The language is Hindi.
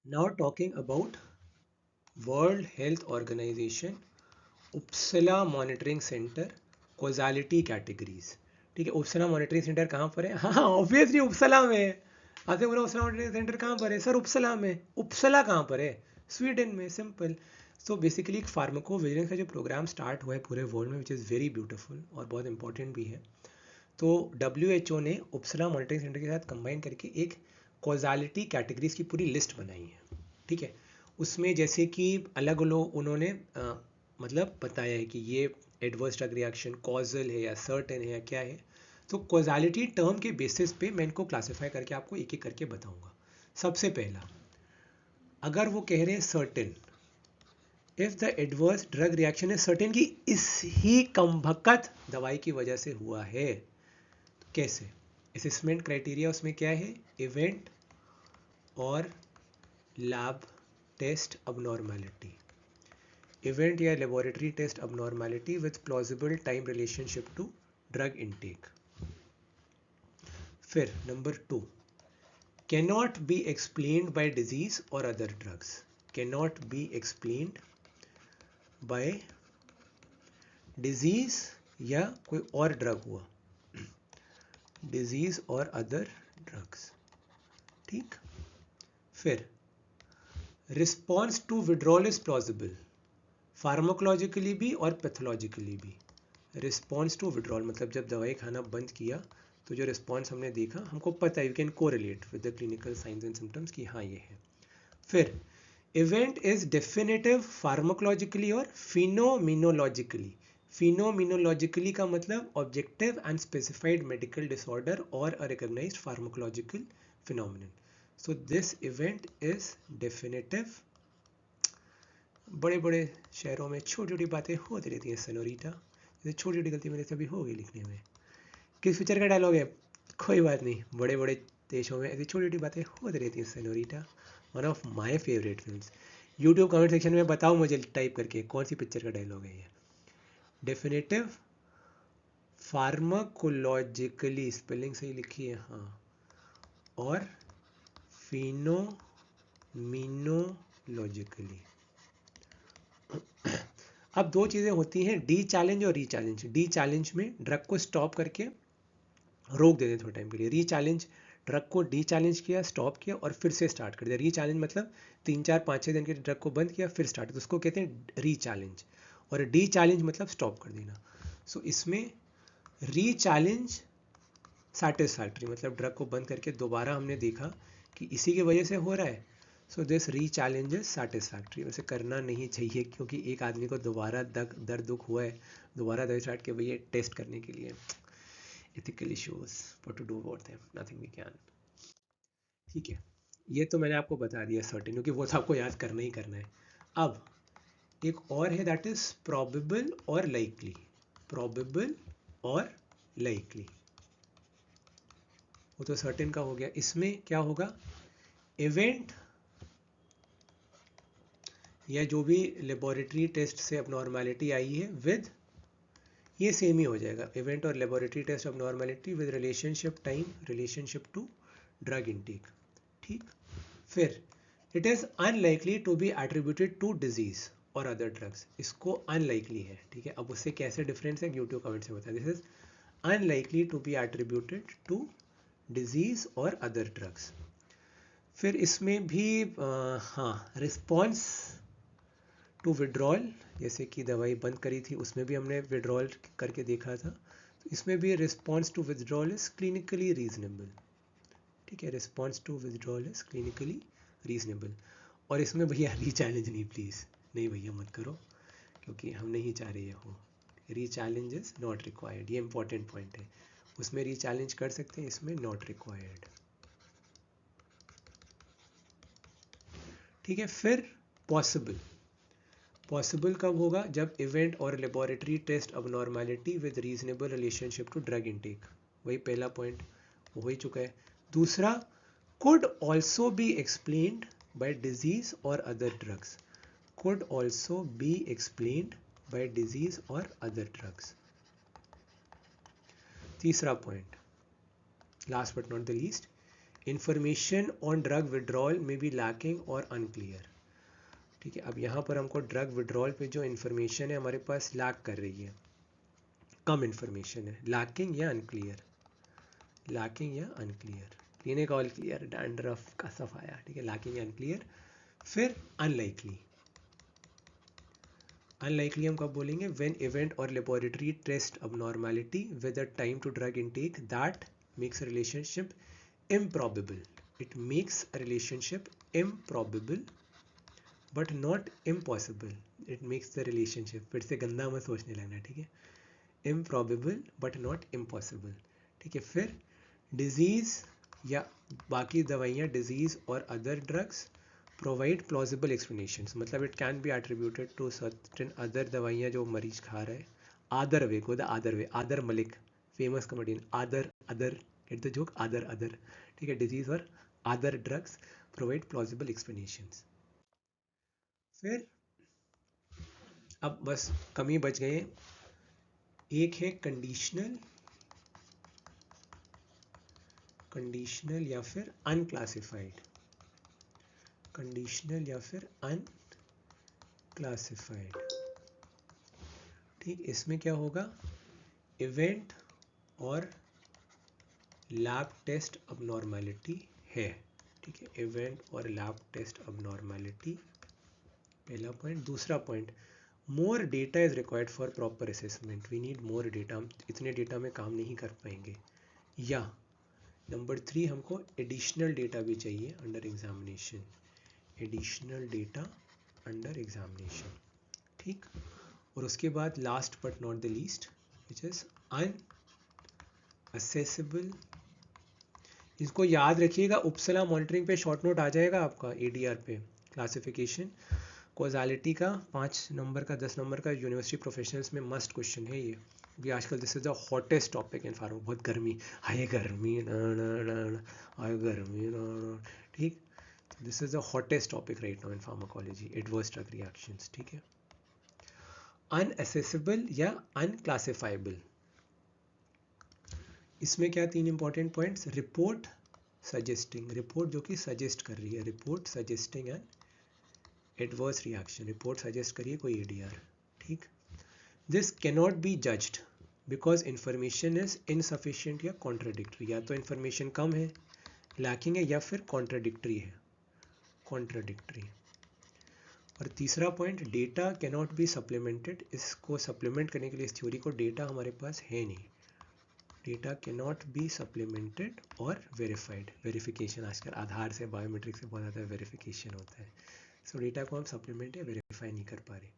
Now talking about World Health Organization उपसला monitoring centre causality categories. ठीक है, उपसला मॉनिटरिंग सेंटर कहाँ पर है? हाँ ऑब्वियसली उपसला में है। आपसे बोला उपसला मॉनिटरिंग सेंटर कहाँ पर है? सर उपसला में। उपसला कहाँ पर है? स्वीडन में। सिंपल। सो बेसिकली एक फार्माको विजिलेंस का जो प्रोग्राम स्टार्ट हुआ है पूरे वर्ल्ड में, विच इज़ वेरी ब्यूटीफुल और बहुत इंपॉर्टेंट भी है। तो WHO ने उपसला मॉनिटरिंग सेंटर के साथ कंबाइन करके एक कॉजालिटी कैटेगरीज की पूरी लिस्ट बनाई है। ठीक है, उसमें जैसे कि अलग लोग उन्होंने मतलब बताया है कि ये एडवर्स ड्रग रिएक्शन कॉजल है या सर्टेन है या क्या है। तो कॉजालिटी टर्म के बेसिस पे मैं इनको क्लासिफाई करके आपको एक एक करके बताऊंगा। सबसे पहला, अगर वो कह रहे हैं certain, if the adverse drug reaction है सर्टेन की इस ही कमबख्त दवाई की वजह से हुआ है, तो कैसे? असेसमेंट क्राइटेरिया उसमें क्या है? इवेंट और लैब टेस्ट abnormality, इवेंट या laboratory test abnormality with plausible time relationship to drug intake. फिर number 2, cannot be explained by disease or other drugs, cannot be explained by disease या कोई और ड्रग हुआ, डिजीज और अदर ड्रग्स। ठीक। फिर response to withdrawal is plausible, pharmacologically भी और पैथोलॉजिकली भी। रिस्पॉन्स टू विड्रॉल मतलब जब दवाई खाना बंद किया तो जो रिस्पॉन्स हमने देखा, हमको पता है, you can correlate with the clinical science and symptoms कि हाँ ये है। फिर इवेंट इज डेफिनेटिव फार्माकोलॉजिकली और फिनोमिनोलॉजिकली। फिनोमिनोलॉजिकली का मतलब objective and specified medical disorder और a recognised pharmacological phenomenon. So this event is definitive. बड़े बड़े शहरों में छोटी छोटी बातें होती रहती हैं सनोरीटा, जैसे छोटी छोटी गलती मेरे से भी हो गई लिखने में। किस पिक्चर का डायलॉग है? कोई बात नहीं, बड़े बड़े देशों में ऐसी छोटी छोटी बातें होती रहती हैं senorita. One of my favourite film. YouTube comment section में बताओ मुझे टाइप करके कौन सी पिक्चर का डायलॉग है ये। डेफिनेटिव फार्माकोलॉजिकली, स्पेलिंग सही लिखी है हाँ, और फिनोमिनोलॉजिकली। अब दो चीज़ें होती हैं, डी चैलेंज और री चैलेंज। डी चैलेंज में ड्रग को स्टॉप करके रोक दे दें थोड़े टाइम के लिए। री चैलेंज, ड्रग को डी चैलेंज किया, स्टॉप किया और फिर से स्टार्ट कर दिया। री चैलेंज मतलब 3 4 5 6 दिन के ड्रग को बंद किया फिर स्टार्ट, तो उसको कहते हैं री चैलेंज। और डी चैलेंज मतलब स्टॉप कर देना। सो इसमें री चैलेंज सेटिस्फैक्ट्री, मतलब ड्रग को बंद करके दोबारा हमने देखा कि इसी की वजह से हो रहा है। सो दिस री चैलेंज इज सेटिस्फैक्ट्री। वैसे करना नहीं चाहिए क्योंकि एक आदमी को दोबारा दर्द दुख हुआ है, दोबारा दवाई स्टार्ट किया भैया टेस्ट करने के लिए, ethical issues, what to do about them, nothing we can. ठीक है, ये तो मैंने आपको बता दिया सर्टेन, क्योंकि वो तो आपको याद करना ही करना है। अब एक और है, दैट इज प्रोबेबल और लाइकली। प्रोबेबल और लाइकली, वो तो सर्टेन का हो गया। इसमें क्या होगा? इवेंट या जो भी लेबोरेटरी टेस्ट से abnormality आई है विद, ये सेम ही हो जाएगा, इवेंट और laboratory test abnormality with relationship time relationship to drug intake. ठीक। फिर it is unlikely to be attributed to disease और अदर ड्रग्स, इसको अनलाइकली है। ठीक है, अब उससे कैसे डिफरेंस है यूट्यूब कमेंट से बताया। This is unlikely to be attributed to disease और अदर ड्रग्स। फिर इसमें भी हाँ, रिस्पॉन्स टू विड्रॉल, जैसे कि दवाई बंद करी थी उसमें भी हमने विड्रॉल करके देखा था, तो इसमें भी response to withdrawal is clinically reasonable. ठीक है, response to withdrawal is clinically reasonable. और इसमें भैया री चैलेंज नहीं, प्लीज़ नहीं भैया मत करो, क्योंकि हम नहीं चाह रहे हो। री चैलेंज इज नॉट रिक्वायर्ड, ये इंपॉर्टेंट पॉइंट है। उसमें री चैलेंज कर सकते हैं, इसमें नॉट रिक्वायर्ड। ठीक है। फिर पॉसिबल, पॉसिबल कब होगा? जब इवेंट और laboratory test abnormality with reasonable relationship to drug intake. वही पहला पॉइंट हो ही चुका है। दूसरा, could also be explained by disease or other drugs, could also be explained by disease or other drugs। तीसरा point, last but not the least, information on drug withdrawal में बी लैकिंग और अनक्लियर। ठीक है, अब यहाँ पर हमको ड्रग विड्रॉल पे जो इन्फॉर्मेशन है हमारे पास लैक कर रही है, कम इन्फॉर्मेशन है, लैकिंग या अनक्लियर, लैकिंग या unclear, clinic all clear, dandruff का सफाया। ठीक है, लैकिंग या अनक्लियर। फिर अनलाइकली, अनलाइकली हम कब बोलेंगे, व्हेन इवेंट और laboratory test abnormality with the time to drug intake that makes a relationship improbable, it makes a relationship improbable but not impossible, it makes the relationship, फिर से गंदा मत सोचने लगना, ठीक है, improbable but not impossible। ठीक है, फिर डिजीज या बाकी दवाइयाँ, डिजीज और other drugs provide plausible explanations, मतलब it can be attributed to certain other दवाइयाँ जो मरीज खा रहे हैं, आदर वे को, द आदर वे, आदर मलिक फेमस कॉमेडियन, आदर अदर, गेट द जोक, आदर अदर। ठीक है, डिजीज और other drugs provide plausible explanations. फिर अब बस कम ही बच गए, एक है कंडीशनल, कंडीशनल या फिर अनक्लासिफाइड, कंडीशनल या फिर अनक्लासिफाइड। ठीक, इसमें क्या होगा, इवेंट और लैब टेस्ट अबनॉर्मैलिटी है। ठीक है, इवेंट और लैब टेस्ट अबनॉर्मैलिटी, पहला पॉइंट। दूसरा point, more data is required for proper assessment, we need more data, हम इतने डेटा में काम नहीं कर पाएंगे। या नंबर 3, हमको एडिशनल डेटा भी चाहिए under examination, additional data under examination. ठीक, और उसके बाद last but not the least which is unassessable. इसको याद रखिएगा, उपसला मॉनिटरिंग पे शॉर्ट नोट आ जाएगा आपका एडीआर पे, क्लासिफिकेशन कॉजालिटी का 5 नंबर का 10 नंबर का यूनिवर्सिटी प्रोफेशनल्स में मस्ट क्वेश्चन है ये भी आजकल। This is the hottest topic in pharma, बहुत गर्मी, हाय गर्मी हाय गर्मी, ठीक, this is the hottest topic right now in pharmacology, adverse drug reactions. ठीक है, अनअसेसेबल या अनक्लासिफाइबल, इसमें क्या 3 important points, report suggesting, report जो कि सजेस्ट कर रही है, report suggesting an adverse reaction, report suggest करिए कोई एडीआर। ठीक, this cannot be judged because information is insufficient या कॉन्ट्राडिक्टरी, या तो इंफॉर्मेशन कम है, लैकिंग है, या फिर कॉन्ट्राडिक्टरी है, कॉन्ट्राडिक्टरी। और तीसरा point, data cannot be supplemented, इसको सप्लीमेंट करने के लिए इस थ्योरी को डेटा हमारे पास है नहीं, डेटा कैनॉट बी सप्लीमेंटेड और वेरीफाइड, वेरिफिकेशन आजकल आधार से बायोमेट्रिक से बहुत ज़्यादा वेरिफिकेशन होता है, सो डेटा को हम सप्लीमेंट या वेरीफाई नहीं कर पा रहे।